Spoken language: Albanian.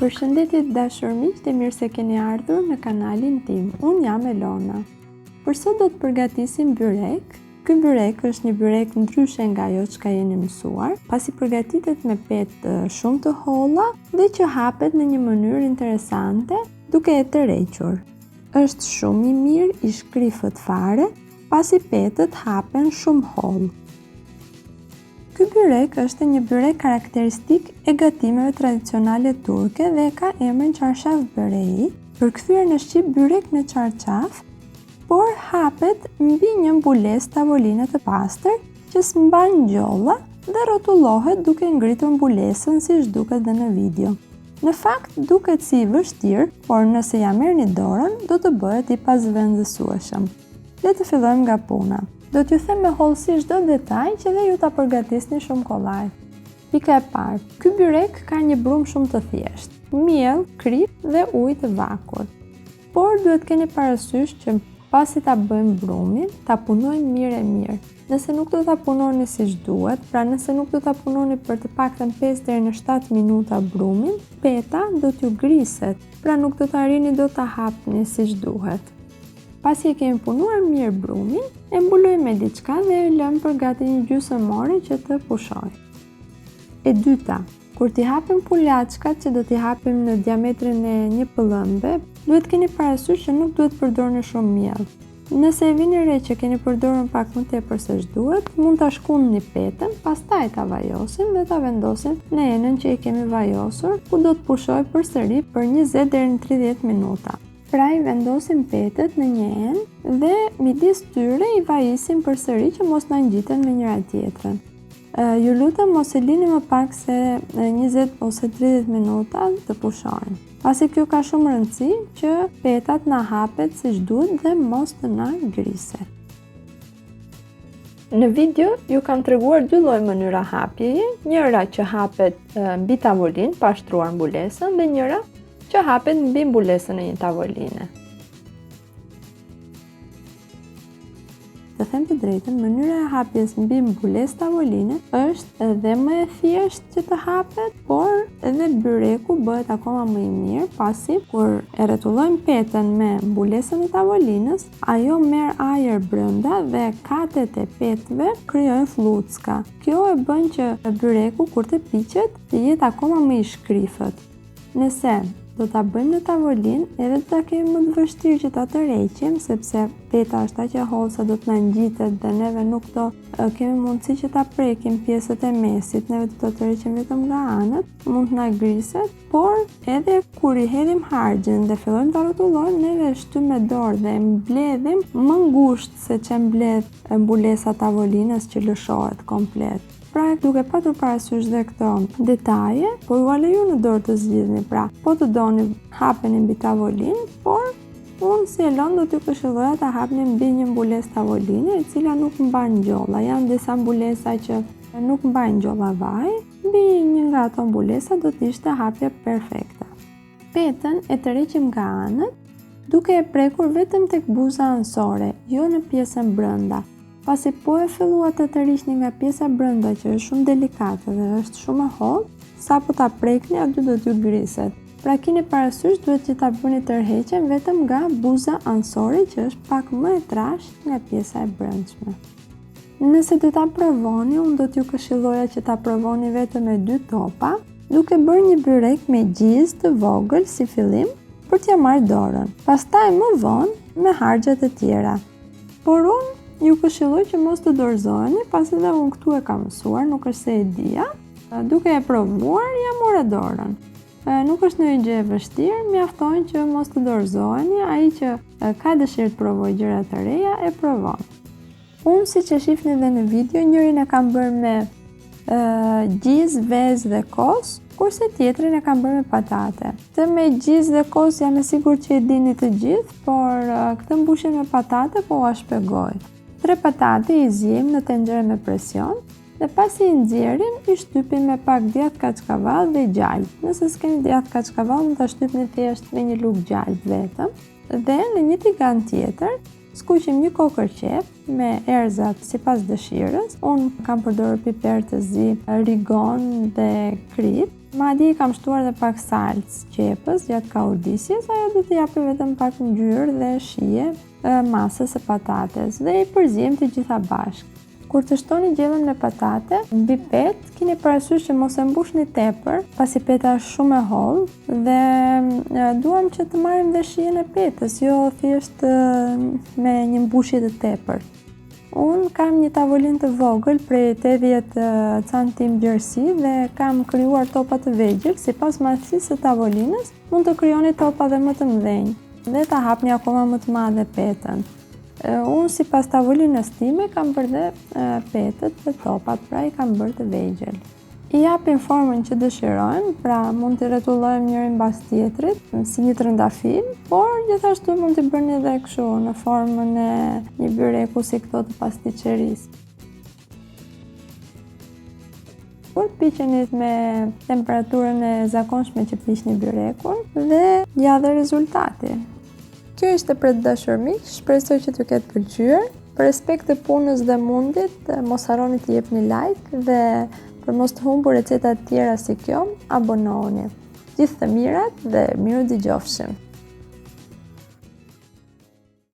Përshëndetje të dashur miq, dhe mirë se keni ardhur në kanalin tim. Unë jam Elona. Për sot do të përgatisim byrek. Ky byrek është një byrek ndryshe nga ajo çka jeni mësuar, pasi përgatitet me petë shumë të holla dhe që hapet në një mënyrë interesante, duke e tërhequr. Është shumë i mirë, i shkrifët fare, pasi petët hapen shumë hollë. Ky byrek është një byrek karakteristik e gatimeve tradicionale turke dhe ka emrin çarşaf böreği, përkthyer në shqip byrek në çarçaf, por hapet mbi një mbulesë tavoline të pastër që s'mban ngjolla dhe rrotullohet duke ngritur mbulesën siç duket dhe në video. Në fakt duket si i vështirë, por nëse ja merrni dorën, do të bëhet i pazvendësueshëm. Le të fillojmë nga puna. Do t'ju them me hollësi çdo detaj që dhe ju ta përgatisni shumë kollaj. Pika e parë. Ky byrek ka një brumë shumë të thjeshtë, miell, krip dhe ujë të vakur. Por duhet keni parasysh që pasi ta bëjmë brumin, ta punojmë mirë. Nëse nuk do ta punoni siç duhet, pra nëse nuk do ta punoni për të paktën 5 deri në 7 minuta brumin, peta do t'ju griset, pra nuk do të arrini dot ta hapni siç duhet. Pasi e kemi punuar mirë brumin, e mbulojmë me diçka dhe e lëmë për gati një gjysmë ore që të pushojë. E dyta, kur t'i hapim pulaçkat që do t'i hapim në diametrin e një pëllëmbe, duhet keni parasysh që nuk duhet përdorni shumë miell. Nëse e vini re që keni përdorur pak më tepër se ç'duhet, mund ta shkundni petën, pastaj ta vajosim dhe ta vendosim në enën që e kemi vajosur, ku do të pushojë përsëri për 20 deri në 30 minuta. Pra i vendosim petët në një enë dhe midis tyre i vajisim përsëri që mos na ngjiten me njëra tjetrën. Ju lutem mos e lini më pak se 20 ose 30 minuta të pushojnë. Pasi kjo ka shumë rëndësi që petat na hapet siç duhet dhe mos të na griset. Në video ju kam treguar dy lloj mënyra hapjeje, njëra që hapet mbi tavolinë pa shtruar mbulesën dhe njëra që hapet mbi mbulesën e një tavoline. Të them të drejtën, mënyra e hapjes mbi mbulesë tavoline është edhe më e thjeshtë që të hapet, por edhe byreku bëhet akoma më i mirë pasi kur e rretullojmë petën me mbulesën e tavolinës, ajo merr ajër brenda dhe katet e petëve krijojnë fllucka. Kjo e bën që byreku kur të piqet të jetë akoma më i shkrifët. Nëse do ta bëjmë në tavolinë, edhe do ta kemi më të vështirë që ta tërheqim, sepse peta është aq e hollë sa do të na ngjitet dhe neve nuk do kemi mundësi që ta prekim pjesët e mesit, neve do ta tërheqim vetëm nga anët, mund të na griset, por edhe kur i hedhim harxhin dhe fillojmë ta rrotullojmë, neve shtym me dorë dhe mbledhim më ngushtë se që mbledh mbulesa tavolinës që lëshohet komplet. Pra, duke patur parasysh dhe këto detaje, po ju leju në dorë të zgjidhni, pra, po të doni hapeni mbi tavolinë, por unë si Elon do t'ju këshilloja ta hapni mbi një mbulesë tavoline, e cila nuk mban ngjolla. Janë disa mbulesa që nuk mbajnë ngjolla vaj, mbi një nga ato mbulesa do të ishte hapja perfekte. Petën e tërheqim nga anët, duke e prekur vetëm tek buza anësore, jo në pjesën brenda. Pasi po e filluat të tërhiqni nga pjesa brenda që është shumë delikate dhe është shumë e hollë, sapo ta prekni aty do t'ju griset. Pra keni parasysh duhet që ta bëni tërheqjen vetëm nga buza anësore që është pak më e trashë nga pjesa e brendshme. Nëse do ta provoni, unë do t'ju këshilloja që ta provoni vetëm me 2 topa, duke bërë një byrek me gjizë të vogël si fillim për t'ja marrë dorën. Pastaj më vonë me harxhat e tjera. Por unë ju këshilloj që mos të dorëzoheni, pasi edhe unë këtu e kam mësuar, nuk është se e dija, duke e provuar, ja mora dorën. Nuk është ndonjë gjë e vështirë, mjafton që mos të dorëzoheni, ai që ka dëshirë të provojë gjëra të reja, e provon. Unë, siç e shihni edhe në video, njërin e kam bërë me gjizë, vezë dhe kos, kurse tjetrin e kam bërë me patate. Këtë me gjizë dhe kos jam e sigurt që e dini të gjithë, por këtë mbushjen me patate po ua shpjegoj. 3 patate i zjejmë në tenxhere me presion dhe pasi i nxjerrim i shtypim me pak djathë kaçkavall dhe gjallë. Nëse s'keni djathë kaçkavall, mund ta shtypni thjesht me një lugë gjallë vetëm. Dhe në një tigan tjetër skuqim një kokër qep me erëzat sipas dëshirës. Unë kam përdorur piper të zi, rigon dhe krip. Madje I kam shtuar edhe pak salcë qepës gjatë kaurdisjes, ajo do t'i japi vetëm pak ngjyrë dhe shije masës së patates dhe I përzihem të gjitha bashkë. Kur të shtoni gjellën me patate, mbi petë keni parasysh që mos e mbushni tepër, pasi peta është shumë e hollë dhe duam që të marrim dhe shijen e petës, jo thjesht me një mbushje të tepër. Unë kam një tavolinë të vogël prej 80 cm gjerësi dhe kam krijuar topa të vegjël, sipas madhësisë së tavolinës, mund të krijoni topa dhe më të mëdhenj dhe ta hapni akoma më të madhe petën. Unë sipas tavolinës time kam bërë dhe petët dhe topat, pra I kam bërë të vegjël. I japin formën që dëshirojmë, pra mund të rretullojmë njërin mbas tjetrit, si një trëndafil, por gjithashtu mund të bëni edhe kështu në formën e një byreku si këto të pasticcerisë. Kur piqeni me temperaturën e zakonshme që piqni byrekun dhe ja dhe rezultati. Kjo ishte për të dashur miq, shpresoj që t'ju ketë pëlqyer. Për respekt të punës dhe mundit, mos harroni të jepni like dhe për mos të humbur receta të tjera si kjo, abonohuni. Gjithë të mirat dhe miru dëgjofshim.